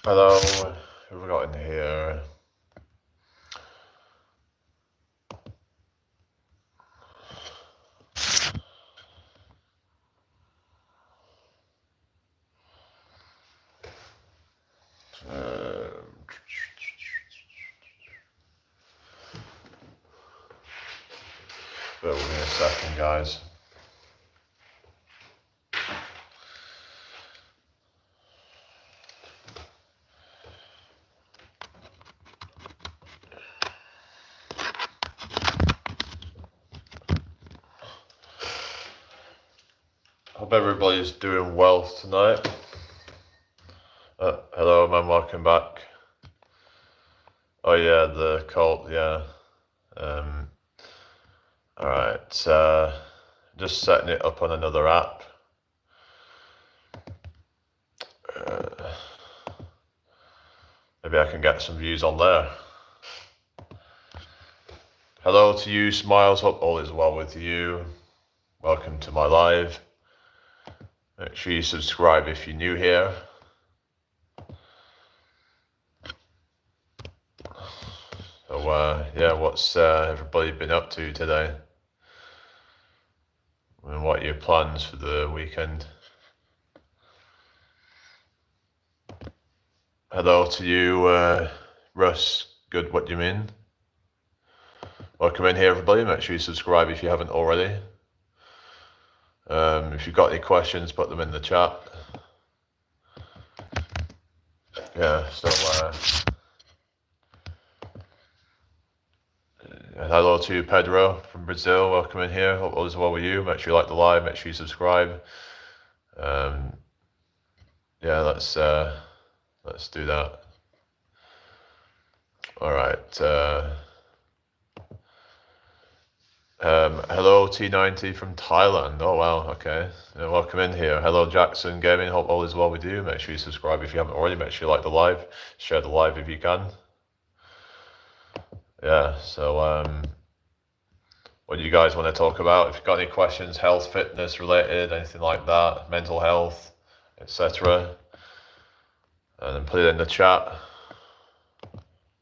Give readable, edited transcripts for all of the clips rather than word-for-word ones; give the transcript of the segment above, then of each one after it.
Hello, who have we got in here? Bear with me a second, guys. Hope everybody's doing well tonight. Hello, man, welcome back. Oh yeah, the cult, yeah. Alright, just setting it up on another app. Maybe I can get some views on there. Hello to you, Smiles, hope all is well with you. Welcome to my live. Make sure you subscribe if you're new here. So, yeah, what's everybody been up to today? And what are your plans for the weekend? Hello to you, Russ. Good, what do you mean? Welcome in here, everybody. Make sure you subscribe if you haven't already. If you've got any questions, put them in the chat. Yeah, so hello to you, Pedro from Brazil. Welcome in here. Hope all is well with you. Make sure you like the live. Make sure you subscribe. Yeah, let's do that. All right. Hello T90 from Thailand. Oh wow, okay. Yeah, welcome in here. Hello Jackson Gaming. Hope all is well with you. Make sure you subscribe if you haven't already. Make sure you like the live. Share the live if you can. Yeah. So what do you guys want to talk about? If you've got any questions, health, fitness related, anything like that, mental health, etc., and then put it in the chat.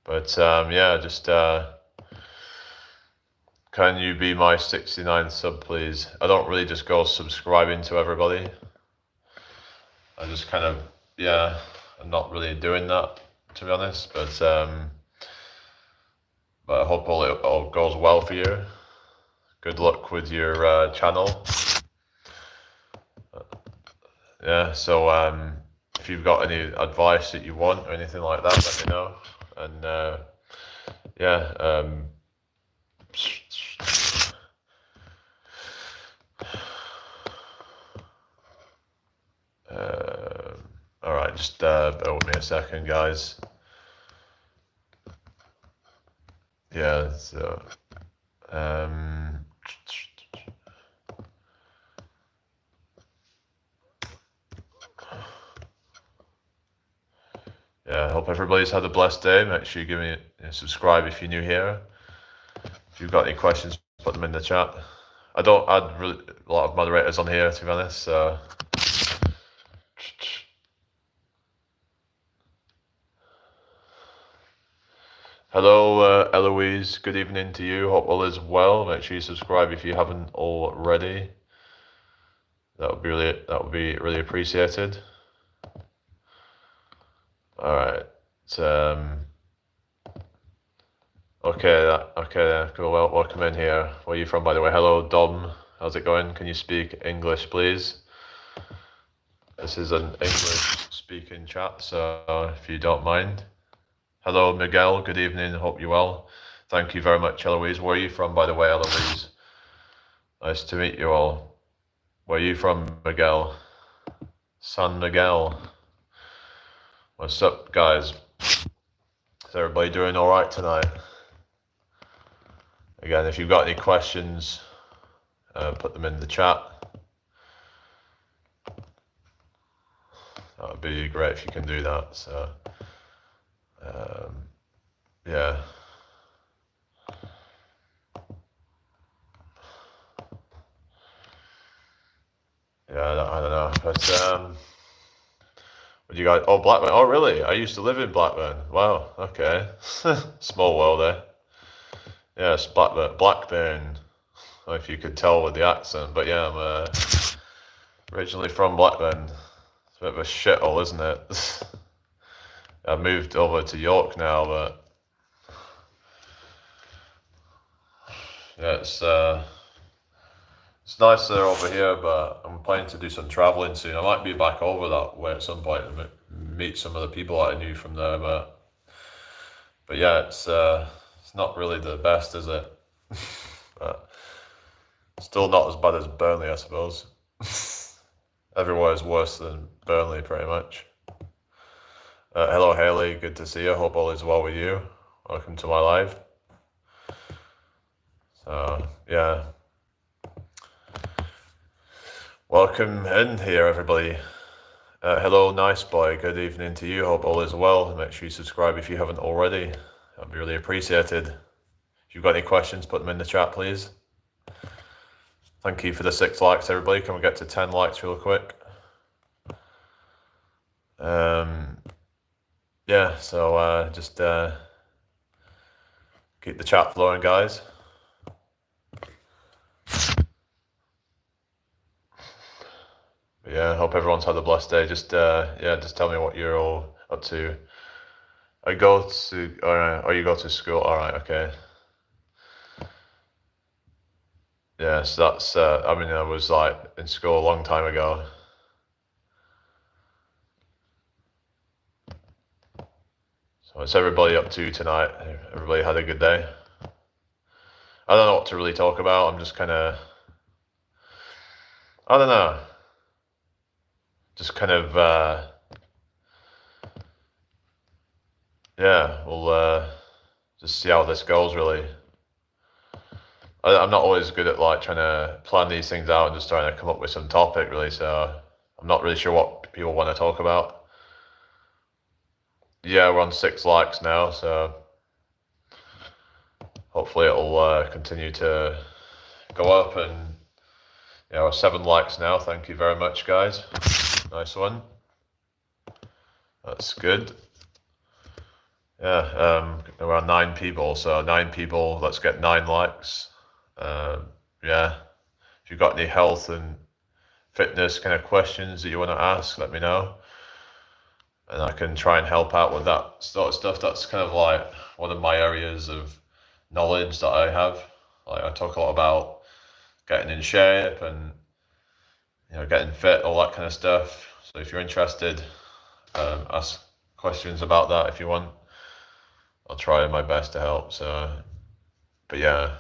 But yeah, just can you be my 69 sub, please? I don't really just go subscribing to everybody. I just kind of, yeah, I'm not really doing that, to be honest. But I hope all goes well for you. Good luck with your channel. Yeah, so if you've got any advice that you want or anything like that, let me know. And yeah, all right, just bear with me a second, guys. Yeah, so yeah, I hope everybody's had a blessed day. Make sure you give me subscribe if you're new here. If you've got any questions, put them in the chat. I don't add really a lot of moderators on here, to be honest. So hello, Eloise. Good evening to you. Hope all is well. Make sure you subscribe if you haven't already. That would be really appreciated. All right. Okay. Cool. Well, welcome in here. Where are you from, by the way? Hello, Dom. How's it going? Can you speak English, please? This is an English-speaking chat, so if you don't mind. Hello, Miguel. Good evening. Hope you're well. Thank you very much, Eloise. Where are you from, by the way, Eloise? Nice to meet you all. Where are you from, Miguel? San Miguel. What's up, guys? Is everybody doing all right tonight? Again, if you've got any questions, put them in the chat. That would be great if you can do that. So, yeah. Yeah, I don't know, but You guys? Oh, Blackburn. Oh, really? I used to live in Blackburn. Wow. Okay. Small world there. Yes, Blackburn. Blackburn. If you could tell with the accent, but yeah, I'm originally from Blackburn. It's a bit of a shithole, isn't it? I moved over to York now, but yeah, it's nicer over here. But I'm planning to do some traveling soon. I might be back over that way at some point and meet some of the people that I knew from there. But yeah, it's not really the best, is it? But still not as bad as Burnley, I suppose. Everywhere is worse than Burnley, pretty much. Hello, Haley. Good to see you. Hope all is well with you. Welcome to my live. So, yeah. Welcome in here, everybody. Hello, nice boy. Good evening to you. Hope all is well. Make sure you subscribe if you haven't already. That'd be really appreciated. If you've got any questions, put them in the chat, please. Thank you for the 6 likes, everybody. Can we get to 10 likes real quick? Yeah, so just keep the chat flowing, guys. But yeah, hope everyone's had a blessed day. Just just tell me what you're all up to. You go to school. All right, okay. Yeah, so that's. I mean, I was like in school a long time ago. So what's everybody up to tonight? Everybody had a good day? I don't know what to really talk about. I'm just kind of. I don't know. Just kind of. Yeah, we'll just see how this goes, really. I'm not always good at like trying to plan these things out and just trying to come up with some topic, really. So I'm not really sure what people want to talk about. Yeah, we're on 6 likes now, so hopefully it'll continue to go up. And yeah, we're 7 likes now. Thank you very much, guys. Nice one. That's good. Yeah, around 9 people. So 9 people. Let's get 9 likes. Yeah, if you've got any health and fitness kind of questions that you want to ask, let me know, and I can try and help out with that sort of stuff. That's kind of like one of my areas of knowledge that I have. Like I talk a lot about getting in shape and getting fit, all that kind of stuff. So if you're interested, ask questions about that if you want. I'll try my best to help. So, but yeah.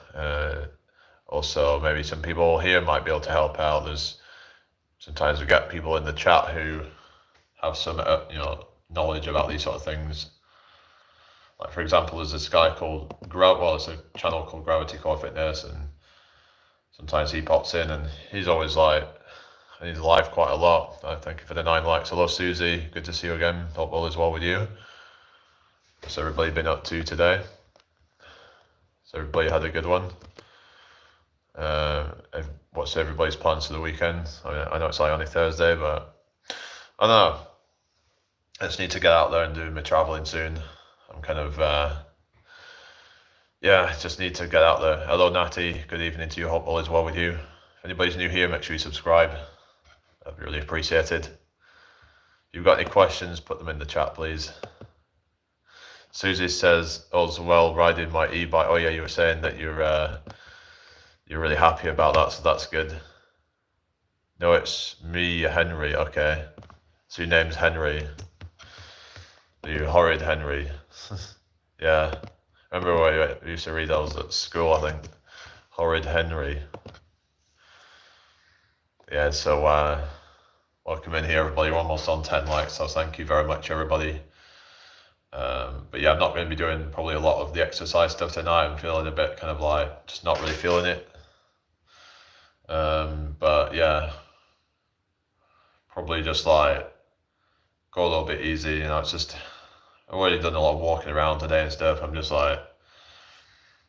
Also, maybe some people here might be able to help out. Sometimes we get people in the chat who have some, knowledge about these sort of things. Like for example, there's this guy called it's a channel called Gravity Core Fitness, and sometimes he pops in, and he's always like, and he's live quite a lot. Thank you for the 9 likes. Hello, Susie. Good to see you again. Hope all is well with you. What's everybody been up to today? So everybody had a good one. What's everybody's plans for the weekend? I know it's like only Thursday, but I don't know. I just need to get out there and do my traveling soon. I'm kind of, just need to get out there. Hello, Natty. Good evening to you. Hope all is well with you. If anybody's new here, make sure you subscribe. That'd be really appreciated. If you've got any questions, put them in the chat, please. Susie says, all's well riding my e-bike. Oh yeah, you were saying that you're really happy about that, so that's good. No, it's me, Henry. Okay, so your name's Henry. You horrid Henry. Yeah, remember where you used to read those at school? I think horrid Henry. Yeah, so welcome in here, everybody. We're almost on 10 likes, so thank you very much, everybody. But yeah, I'm not going to be doing probably a lot of the exercise stuff tonight. I'm feeling a bit kind of like just not really feeling it. But yeah, probably just like go a little bit easy. It's just I've already done a lot of walking around today and stuff. I'm just like,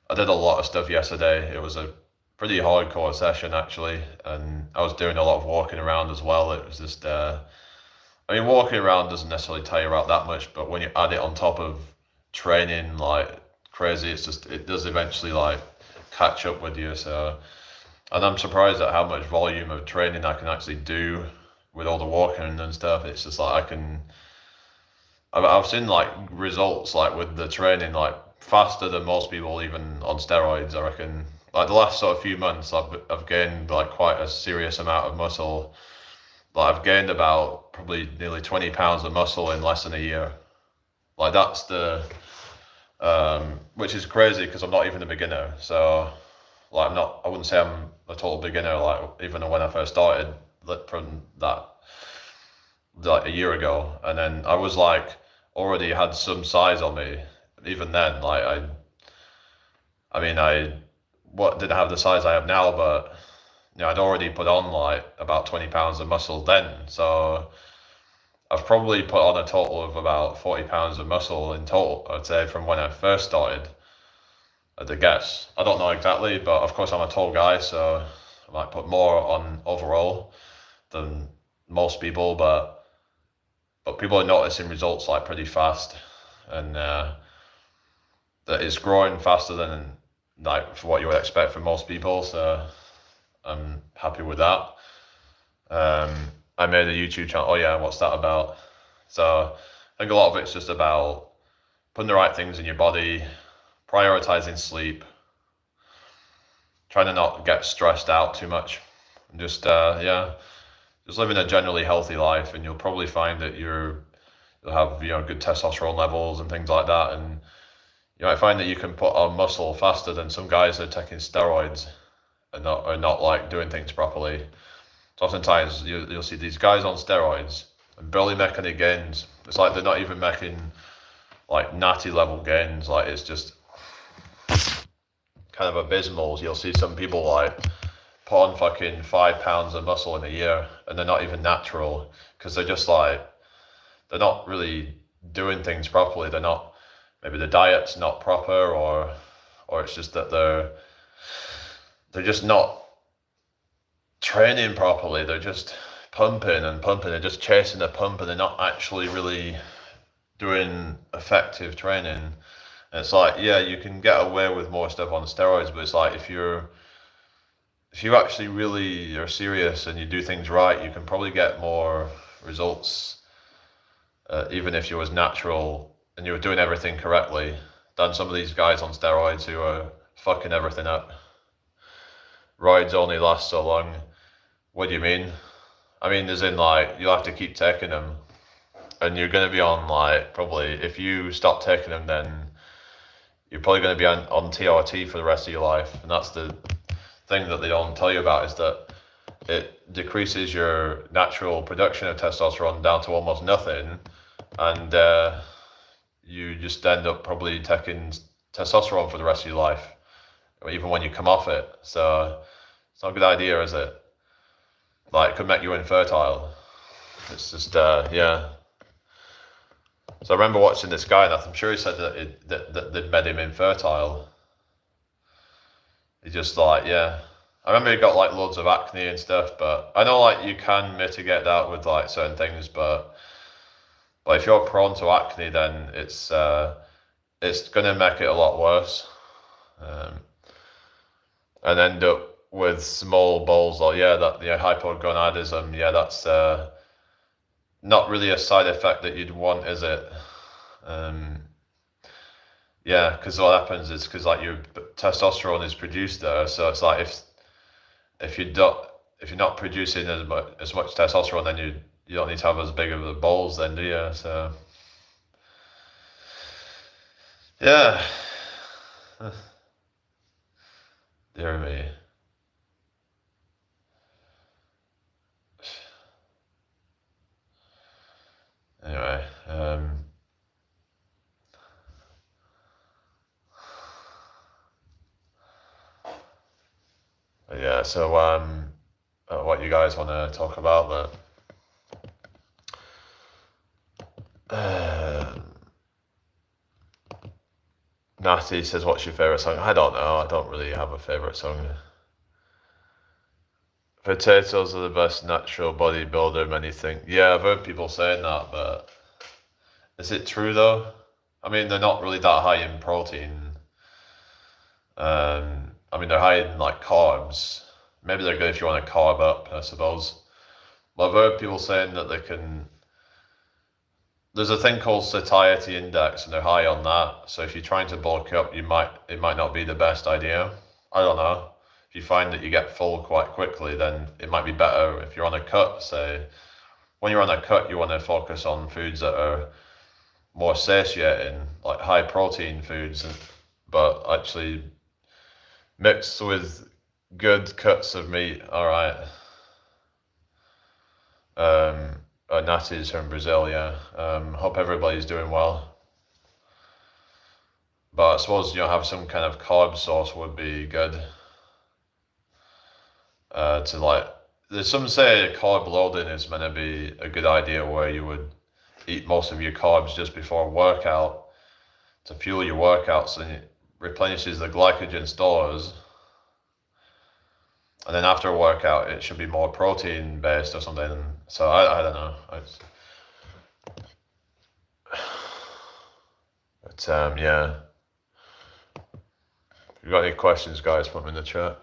I did a lot of stuff yesterday. It was a pretty hardcore session actually, and I was doing a lot of walking around as well. It was just I mean, walking around doesn't necessarily tire you out that much, but when you add it on top of training like crazy, it does eventually like catch up with you. So, and I'm surprised at how much volume of training I can actually do with all the walking and stuff. It's just like I've seen like results like with the training like faster than most people even on steroids. I reckon like the last sort of few months I've gained like quite a serious amount of muscle. Like I've gained about probably nearly 20 pounds of muscle in less than a year. Like that's the which is crazy because I'm not even a beginner. So like I wouldn't say I'm a total beginner. Like even when I first started, from that like a year ago, and then I was like already had some size on me. Even then, like I mean I didn't have the size I have now, but I'd already put on like about 20 pounds of muscle then. So I've probably put on a total of about 40 pounds of muscle in total, I'd say, from when I first started. I'd guess. I don't know exactly, but of course I'm a tall guy, so I might put more on overall than most people, but people are noticing results like pretty fast, and that it's growing faster than like for what you would expect from most people. So I'm happy with that. I made a YouTube channel. Oh yeah, what's that about? So I think a lot of it's just about putting the right things in your body, prioritizing sleep, trying to not get stressed out too much, and just just living a generally healthy life, and you'll probably find that you'll have good testosterone levels and things like that, and I find that you can put on muscle faster than some guys that are taking steroids and not like doing things properly. So oftentimes you'll see these guys on steroids and barely making any gains. It's like they're not even making like natty level gains. Like it's just kind of abysmal. You'll see some people like put on fucking 5 pounds of muscle in a year, and they're not even natural because they're just like they're not really doing things properly. They're not, maybe the diet's not proper, or it's just that they're just not training properly. They're just pumping and pumping. They're just chasing the pump, and they're not actually really doing effective training. And it's like, yeah, you can get away with more stuff on steroids, but it's like if you actually really are serious and you do things right, you can probably get more results, even if you was natural and you were doing everything correctly, than some of these guys on steroids who are fucking everything up. Roids only last so long. What do you mean? I mean, as in like you'll have to keep taking them, and you're going to be on like probably if you stop taking them, then you're probably going to be on TRT for the rest of your life, and that's the thing that they don't tell you about, is that it decreases your natural production of testosterone down to almost nothing, and you just end up probably taking testosterone for the rest of your life, even when you come off it. So it's not a good idea, is it? Like it could make you infertile. It's just yeah. So I remember watching this guy, and I'm sure he said that they'd made him infertile. He just like, yeah. I remember he got like loads of acne and stuff, but I know like you can mitigate that with like certain things, but if you're prone to acne, then it's gonna make it a lot worse, um, and end up with small balls. Or yeah, that hypogonadism. Yeah, that's not really a side effect that you'd want, is it? Um, yeah, because what happens is because like your testosterone is produced there, so it's like if you don't if you're not producing as much testosterone, then you don't need to have as big of the balls, then, do you? So yeah, dear me. Anyway, yeah. So what you guys want to talk about? That Natty says, "What's your favorite song?" I don't know. I don't really have a favorite song. Potatoes are the best natural bodybuilder, many think. Yeah, I've heard people saying that, but is it true though? I mean, they're not really that high in protein. I mean, they're high in like carbs. Maybe they're good if you want to carb up, I suppose. But I've heard people saying that they can. There's a thing called satiety index, and they're high on that. So if you're trying to bulk up, it might not be the best idea. I don't know. If you find that you get full quite quickly, then it might be better if you're on a cut. Say, when you're on a cut, you want to focus on foods that are more satiating, like high protein foods, but actually mixed with good cuts of meat. All right. Natis from Brazil, yeah. Hope everybody's doing well. But I suppose, have some kind of carb source would be good. To like, there's some say carb loading is meant to be a good idea where you would eat most of your carbs just before workout to fuel your workouts, and it replenishes the glycogen stores. And then after a workout, it should be more protein based or something. So I don't know. But yeah. If you've got any questions, guys, put them in the chat.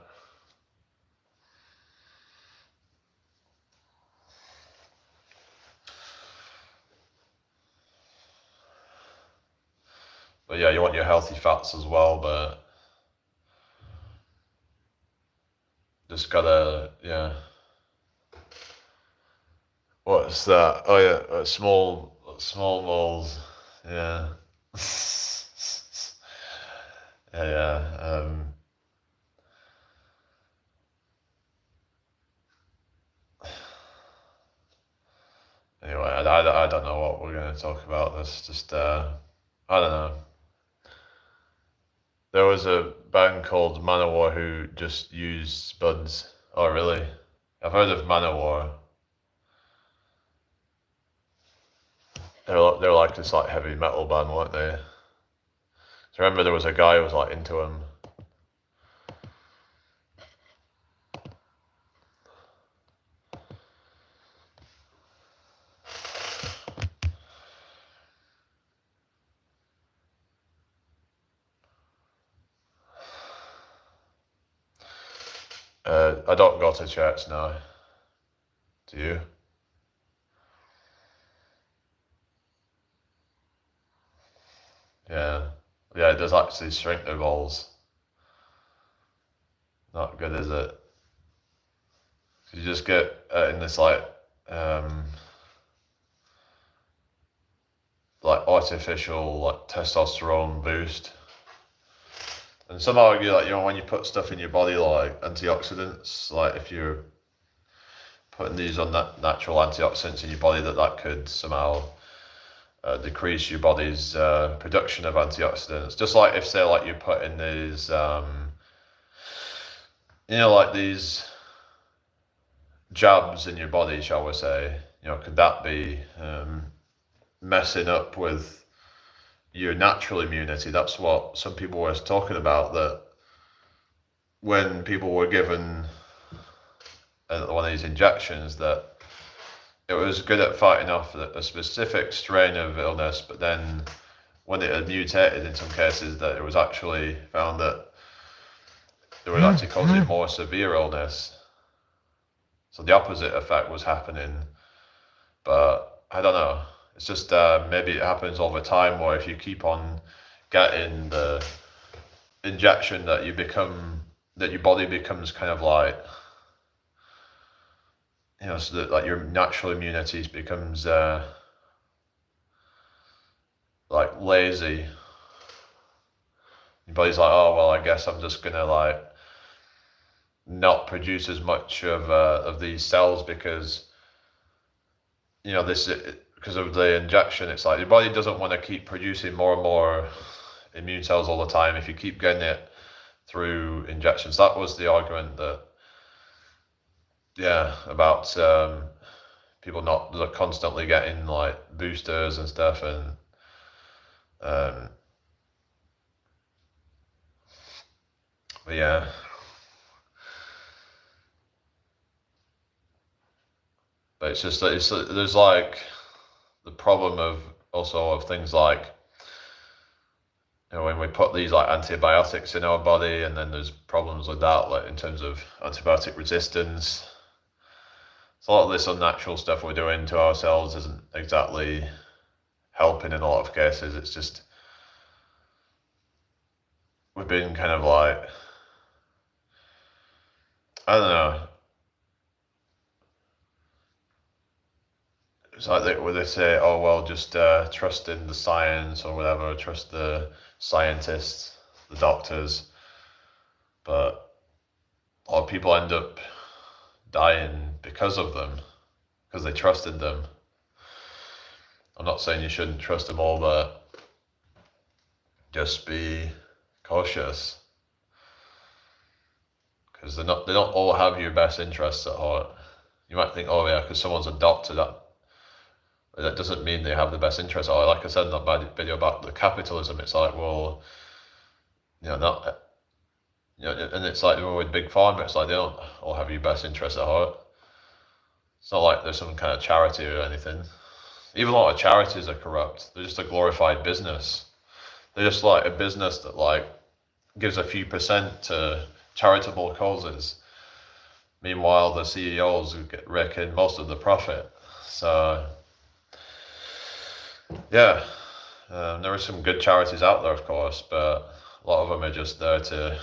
But yeah, you want your healthy fats as well, but just gotta, yeah. What's that? Oh yeah, small moles. Yeah. Yeah. Anyway, I don't know what we're gonna talk about. That's just I don't know. There was a band called Manowar who just used spuds. Oh really? I've heard of Manowar. They're like this like heavy metal band, weren't they? So I remember there was a guy who was like into them. I don't go to church now. Do you? Yeah. Yeah, it does actually shrink the balls. Not good, is it? You just get in this like artificial like testosterone boost. And some argue that when you put stuff in your body like antioxidants, like if you're putting these on that natural antioxidants in your body, that could somehow decrease your body's production of antioxidants. Just like if say like you put in these, like these jabs in your body, shall we say? Could that be messing up with your natural immunity? That's what some people were talking about, that when people were given one of these injections, that it was good at fighting off a specific strain of illness, but then when it had mutated in some cases, that it was actually found that it was actually causing more severe illness. So the opposite effect was happening. But I don't know. It's just maybe it happens over time, or if you keep on getting the injection, that your body becomes kind of like, so that like your natural immunity becomes like lazy. Your body's like, oh well, I guess I'm just gonna like not produce as much of these cells because because of the injection. It's like your body doesn't want to keep producing more and more immune cells all the time if you keep getting it through injections. That was the argument about people not constantly getting like boosters and stuff, and but yeah. But it's just that there's like the problem of also of things like, when we put these like antibiotics in our body, and then there's problems with that, like in terms of antibiotic resistance. So a lot of this unnatural stuff we're doing to ourselves isn't exactly helping in a lot of cases. It's just we've been kind of like, I don't know. It's like where they say, oh well, just trust in the science or whatever, trust the scientists, the doctors. But a lot of people end up dying because of them, because they trusted them. I'm not saying you shouldn't trust them all, but just be cautious, because they don't all have your best interests at heart. You might think, oh yeah, because someone's a doctor, that doesn't mean they have the best interests. Or like I said in that video about the capitalism, it's like, well, not, and it's like with big pharma, it's like they don't all have your best interests at heart. It's not like there's some kind of charity or anything. Even a lot of charities are corrupt. They're just a glorified business. They're just like a business that like gives a few percent to charitable causes. Meanwhile, the CEOs rake in most of the profit. So, yeah, there are some good charities out there, of course, but a lot of them are just there to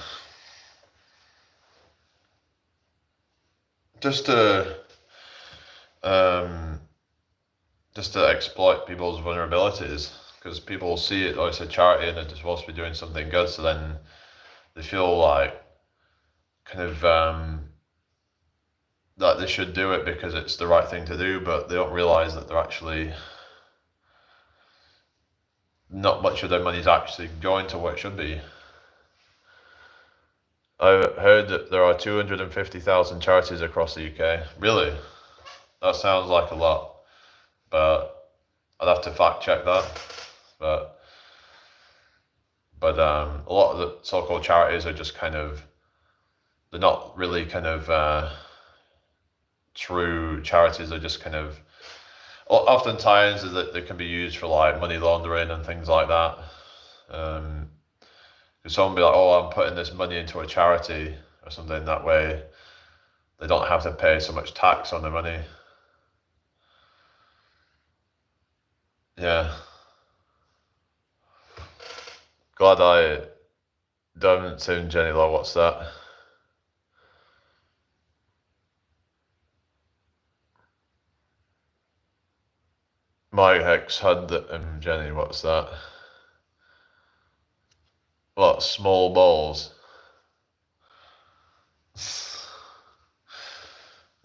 exploit people's vulnerabilities, because people see it, oh, it's a charity and it's supposed to be doing something good, so then they feel like kind of that they should do it because it's the right thing to do, but they don't realize that they're actually not much of their money is actually going to what it should be. I heard that there are 250,000 charities across the UK. Really? That sounds like a lot, but I'd have to fact check that. But a lot of the so-called charities are just kind of, they're not really kind of true charities. They're just kind of, oftentimes that they can be used for like money laundering and things like that. Someone be like, oh, I'm putting this money into a charity or something, that way they don't have to pay so much tax on their money. Yeah. Glad I don't sound Jenny Law, what's that? My ex had Jenny, what's that? What, small balls?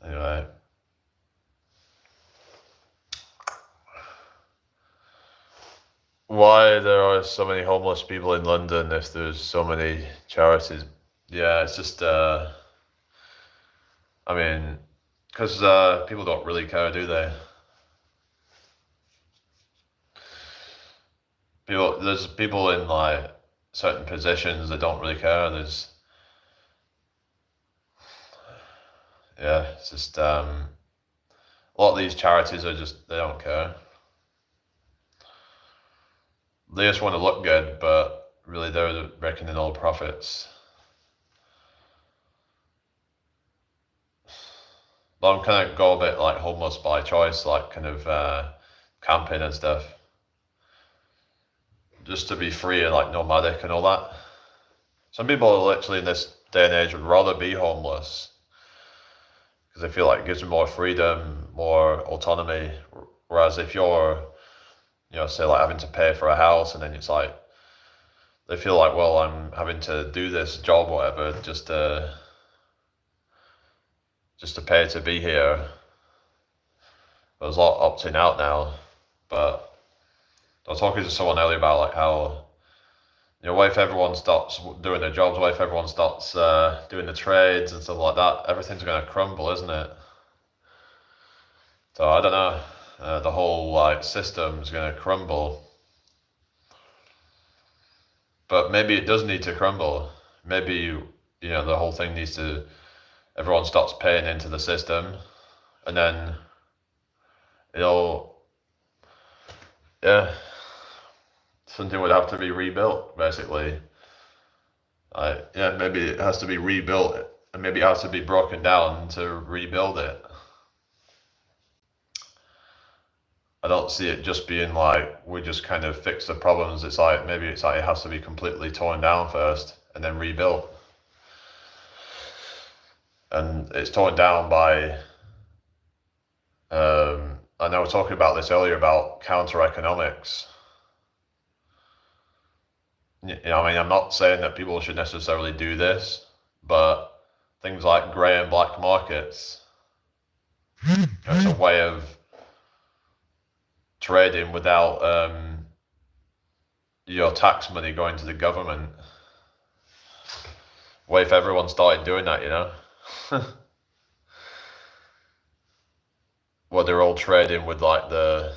Anyway. Why there are so many homeless people in London if there's so many charities? Yeah, it's just, I mean, because people don't really care, do they? There's people in like certain positions that don't really care. It's just a lot of these charities are just, they don't care. They just want to look good, but really they're reckoning all profits. But I'm kind of go a bit like homeless by choice, like kind of camping and stuff, just to be free and like nomadic and all that. Some people literally in this day and age would rather be homeless because they feel like it gives them more freedom, more autonomy. Whereas if you're, say like having to pay for a house, and then it's like, they feel like, well, I'm having to do this job or whatever just to pay to be here. There's a lot opting out now, but I was talking to someone earlier about like how, what if everyone stops doing their jobs? What if everyone stops doing the trades and stuff like that? Everything's going to crumble, isn't it? So I don't know. The whole like system's going to crumble. But maybe it does need to crumble. Maybe the whole thing needs to. Everyone stops paying into the system, and then you know, yeah, something would have to be rebuilt, basically. Yeah, maybe it has to be rebuilt, and maybe it has to be broken down to rebuild it. I don't see it just being like we just kind of fix the problems. It's like maybe it's like it has to be completely torn down first and then rebuilt. And it's torn down by I know we were talking about this earlier about counter economics. You know, I mean, I'm not saying that people should necessarily do this, but things like grey and black markets, it's a way of trading without your tax money going to the government. What if everyone started doing that, you know? Well, they're all trading with like the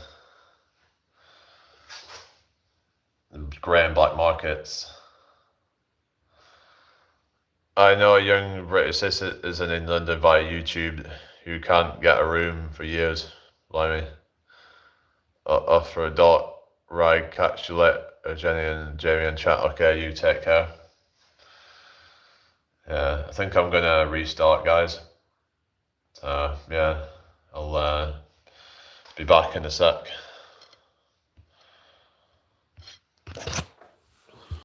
grey and black markets. I know a young British citizen in London via YouTube who can't get a room for years. Blimey. Off for a dot. Right, catch you later, Jenny and Jamie and chat. Okay, you take care. Yeah, I think I'm gonna restart, guys. So yeah, I'll be back in a sec.